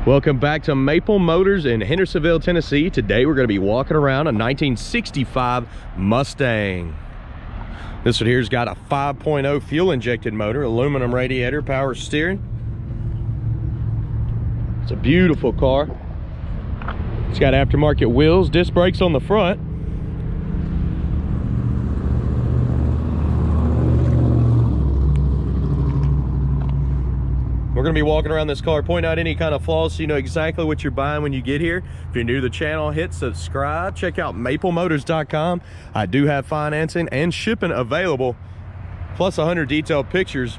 Welcome back to Maple Motors in Hendersonville, Tennessee. Today we're going to be walking around a 1965 Mustang. This one here's got a 5.0 fuel injected motor, aluminum radiator, power steering. It's a beautiful car. It's got aftermarket wheels, disc brakes on the front. We're going to be walking around this car, pointing out any kind of flaws so you know exactly what you're buying when you get here. If you're new to the channel, hit subscribe. Check out maplemotors.com. I do have financing and shipping available, plus 100 detailed pictures.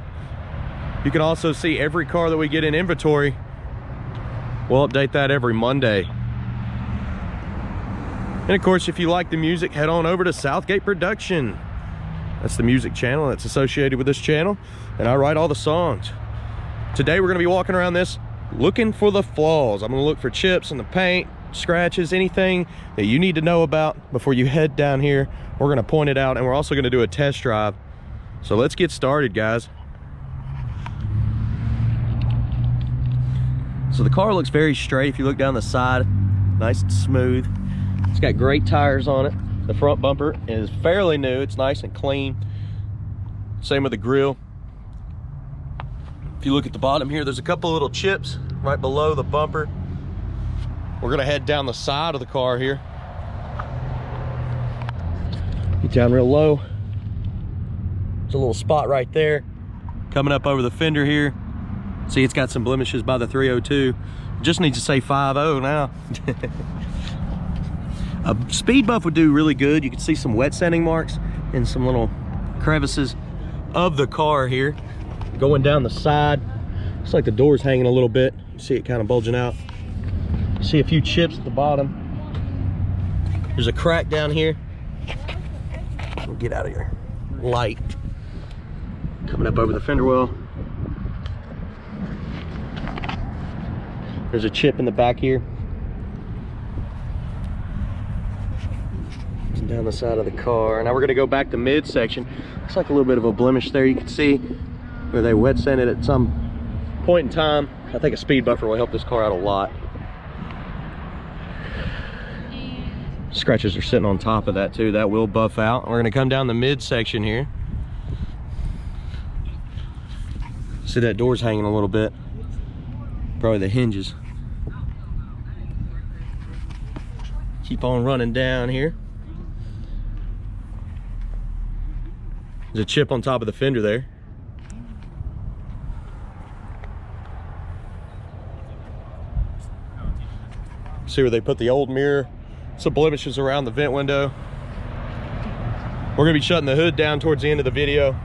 You can also see every car that we get in inventory. We'll update that every Monday. And of course, if you like the music, head on over to Southgate Production. That's the music channel that's associated with this channel, and I write all the songs. Today we're going to be walking around this looking for the flaws. I'm going to look for chips in the paint, scratches, anything that you need to know about before you head down here. We're going to point it out, and we're also going to do a test drive. So let's get started, guys. So the car looks very straight. If you look down the side, nice and smooth. It's got great tires on it. The front bumper is fairly new. It's nice and clean. Same with the grille. If you look at the bottom here, there's a couple little chips right below the bumper. We're gonna head down the side of the car here. Get down real low. There's a little spot right there. Coming up over the fender here. See, it's got some blemishes by the 302. Just needs to say 5.0 now. A speed buff would do really good. You can see some wet sanding marks and some little crevices of the car here. Going down the side, looks like the door's hanging a little bit. You see it kind of bulging out. You see a few chips at the bottom. There's a crack down here. We'll get out of here. Light. Coming up over the fender well. There's a chip in the back here. And down the side of the car. Now we're gonna go back to midsection. Looks like a little bit of a blemish there. You can see where they wet sanded at some point in time. I think a speed buffer will help this car out a lot. Scratches are sitting on top of that too. That will buff out. We're gonna come down the midsection here. See that door's hanging a little bit. Probably the hinges. Keep on running down here. There's a chip on top of the fender there. See where they put the old mirror, some blemishes around the vent window. We're gonna be shutting the hood down towards the end of the video.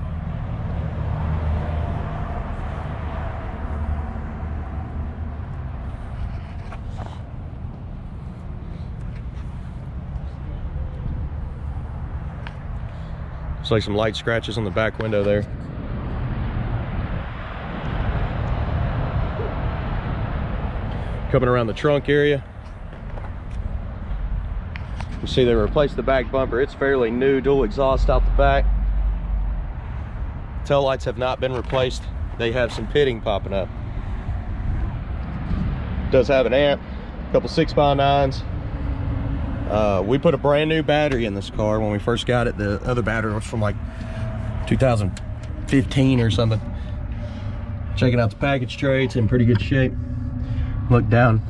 Looks like some light scratches on the back window there. Coming around the trunk area. You see they replaced the back bumper. It's fairly new, dual exhaust out the back. Tail lights have not been replaced. They have some pitting popping up. It does have an amp, a couple 6x9s. We put a brand new battery in this car when we first got it. The other battery was from like 2015 or something. Checking out the package tray, it's in pretty good shape. Look down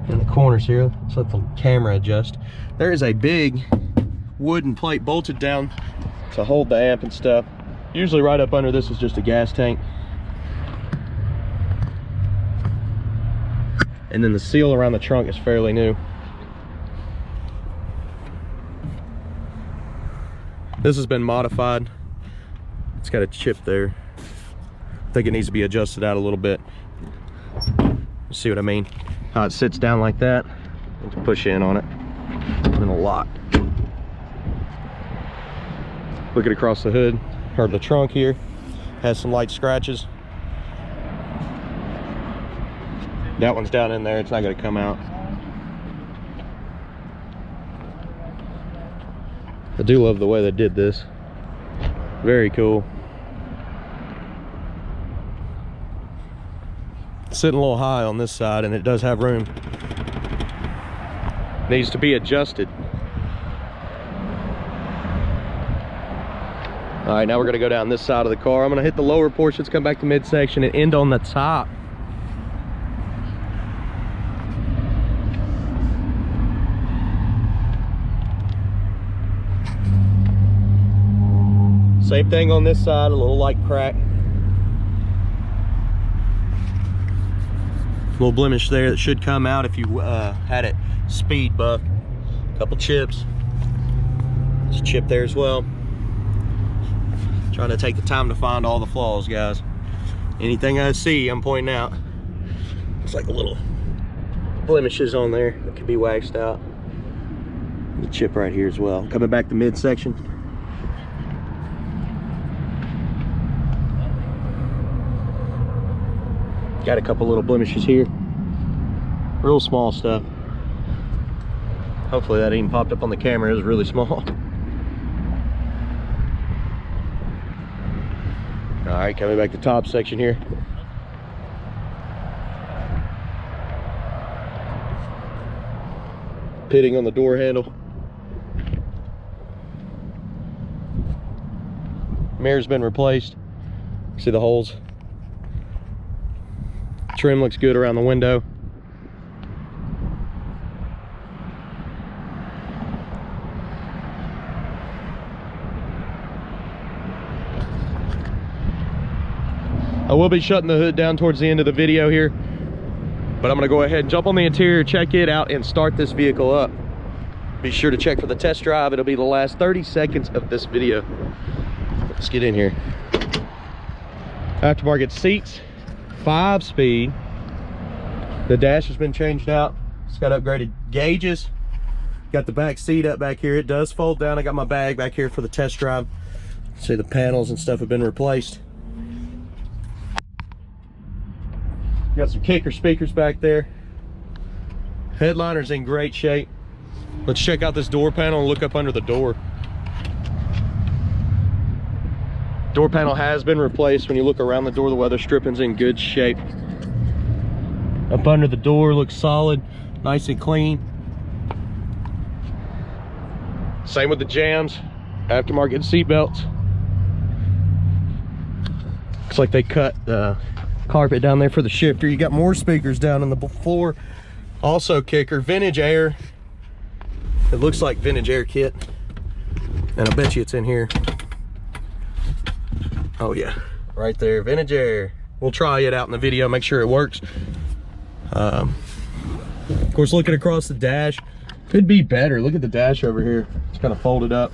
in the corners here. Let's let the camera adjust. There is a big wooden plate bolted down to hold the amp and stuff. Usually right up under this is just a gas tank. And then the seal around the trunk is fairly new. This has been modified. It's got a chip there. I think it needs to be adjusted out a little bit. See what I mean? How it sits down like that. You can push in on it and it'll lock. Looking across the hood, or the trunk here, has some light scratches. That one's down in there, it's not gonna come out. I do love the way they did this. Very cool. Sitting a little high on this side, and it does have room. Needs to be adjusted. All right, now we're gonna go down this side of the car. I'm gonna hit the lower portions, come back to midsection, and end on the top. Same thing on this side, a little light crack. Little blemish there that should come out if you had it speed buffed. Couple chips. There's a chip there as well. Trying to take the time to find all the flaws, guys. Anything I see, I'm pointing out. It's like a little blemishes on there that could be waxed out. The chip right here as well. Coming back to midsection. Got a couple little blemishes here. Real small stuff. Hopefully that even popped up on the camera. It was really small. All right, coming back to top section here. Pitting on the door handle. Mirror's been replaced. See the holes? Trim looks good around the window. I will be shutting the hood down towards the end of the video here, but I'm gonna go ahead and jump on the interior, check it out, and start this vehicle up. Be sure to check for the test drive. It'll be the last 30 seconds of this video. Let's get in here. Aftermarket seats. 5-speed. The dash has been changed out. It's got upgraded gauges. Got the back seat up back here. It does fold down. I got my bag back here for the test drive. See, the panels and stuff have been replaced. Got some kicker speakers back there. Headliner's in great shape. Let's check out this door panel and look up under the door. Door panel has been replaced. When you look around the door, the weather stripping's in good shape. Up under the door looks solid, nice and clean. Same with the jams, aftermarket seat belts. Looks like they cut the carpet down there for the shifter. You got more speakers down on the floor. Also kicker, vintage air. It looks like vintage air kit. And I bet you it's in here. Oh yeah, right there, vintage air. We'll try it out in the video, make sure it works. Of course, looking across the dash, could be better. Look at the dash over here. It's kind of folded up.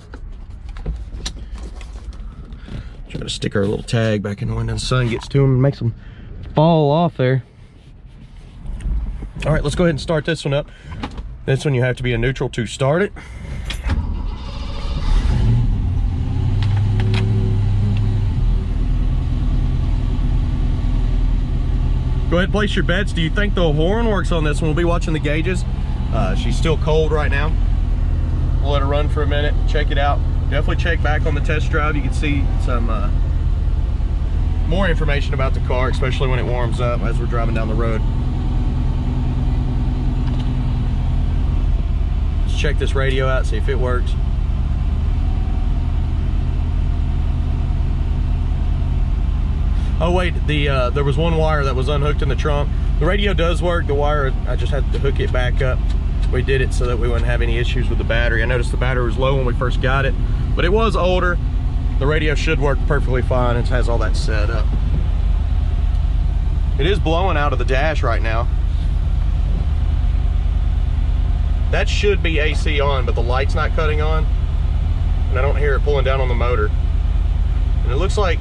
Try to stick our little tag back in the window. The sun gets to them and makes them fall off there. All right, let's go ahead and start this one up. This one you have to be in neutral to start it. Go ahead and place your bets. Do you think the horn works on this one? We'll be watching the gauges. She's still cold right now. We'll let her run for a minute, check it out. Definitely check back on the test drive. You can see some more information about the car, especially when it warms up as we're driving down the road. Let's check this radio out, see if it works. Oh wait, there was one wire that was unhooked in the trunk. The radio does work. The wire, I just had to hook it back up. We did it so that we wouldn't have any issues with the battery. I noticed the battery was low when we first got it, but it was older. The radio should work perfectly fine. It has all that set up. It is blowing out of the dash right now. That should be AC on, but the light's not cutting on, and I don't hear it pulling down on the motor. And it looks like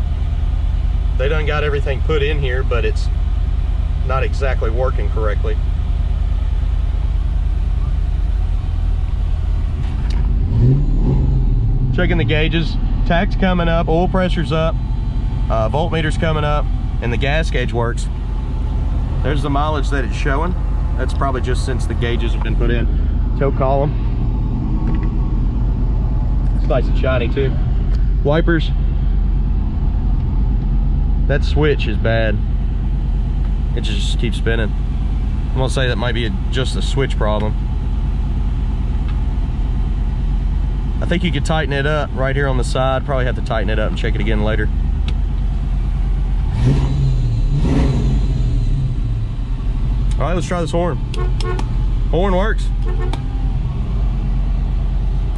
they done got everything put in here, but it's not exactly working correctly. Checking the gauges. Tach's coming up, oil pressure's up, voltmeter's coming up, and the gas gauge works. There's the mileage that it's showing. That's probably just since the gauges have been put in. Tow column. It's nice and shiny too. Wipers. That switch is bad. It just keeps spinning. I'm gonna say that might be just a switch problem. I think you could tighten it up right here on the side. Probably have to tighten it up and check it again later. All right, let's try this horn. Horn works.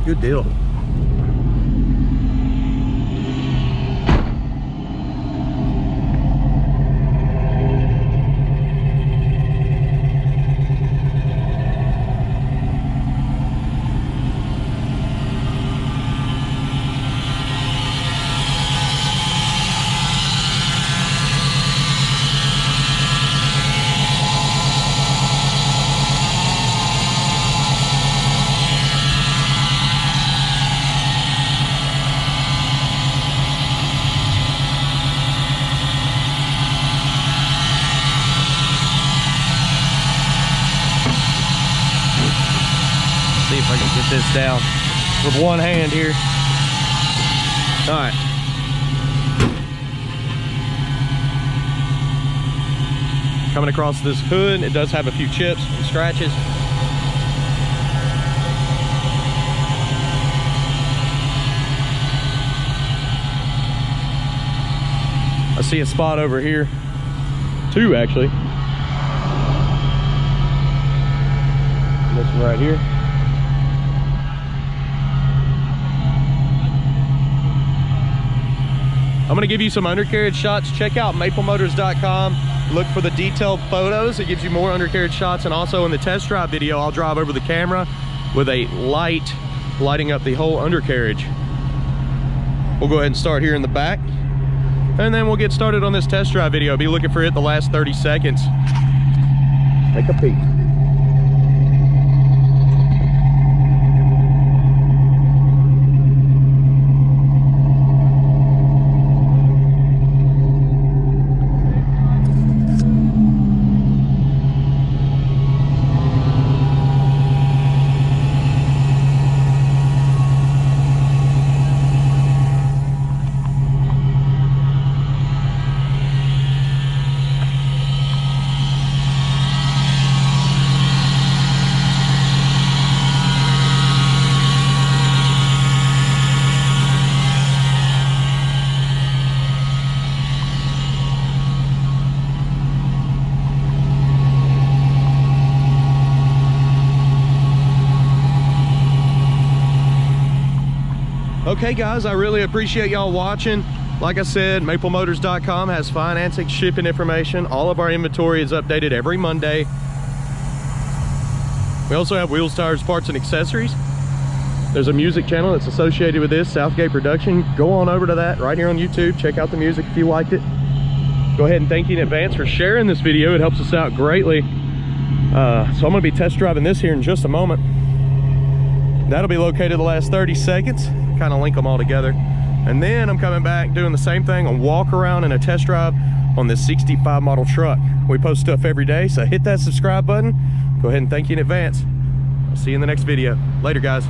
Good deal. See if I can get this down with one hand here. All right. Coming across this hood, it does have a few chips and scratches. I see a spot over here. Two actually. And this one right here. I'm gonna give you some undercarriage shots. Check out maplemotors.com. Look for the detailed photos. It gives you more undercarriage shots. And also in the test drive video, I'll drive over the camera with a light lighting up the whole undercarriage. We'll go ahead and start here in the back. And then we'll get started on this test drive video. Be looking for it the last 30 seconds. Take a peek. Okay guys, I really appreciate y'all watching. Like I said, maplemotors.com has financing, shipping information. All of our inventory is updated every Monday. We also have wheels, tires, parts, and accessories. There's a music channel that's associated with this, Southgate Production. Go on over to that right here on YouTube. Check out the music if you liked it. Go ahead and thank you in advance for sharing this video. It helps us out greatly. So I'm gonna be test driving this here in just a moment. That'll be located the last 30 seconds. Kind of link them all together. And then I'm coming back doing the same thing on Walkaround and a test drive on this 65 model truck. We post stuff every day, so hit that subscribe button. Go ahead and thank you in advance. I'll see you in the next video. Later, guys.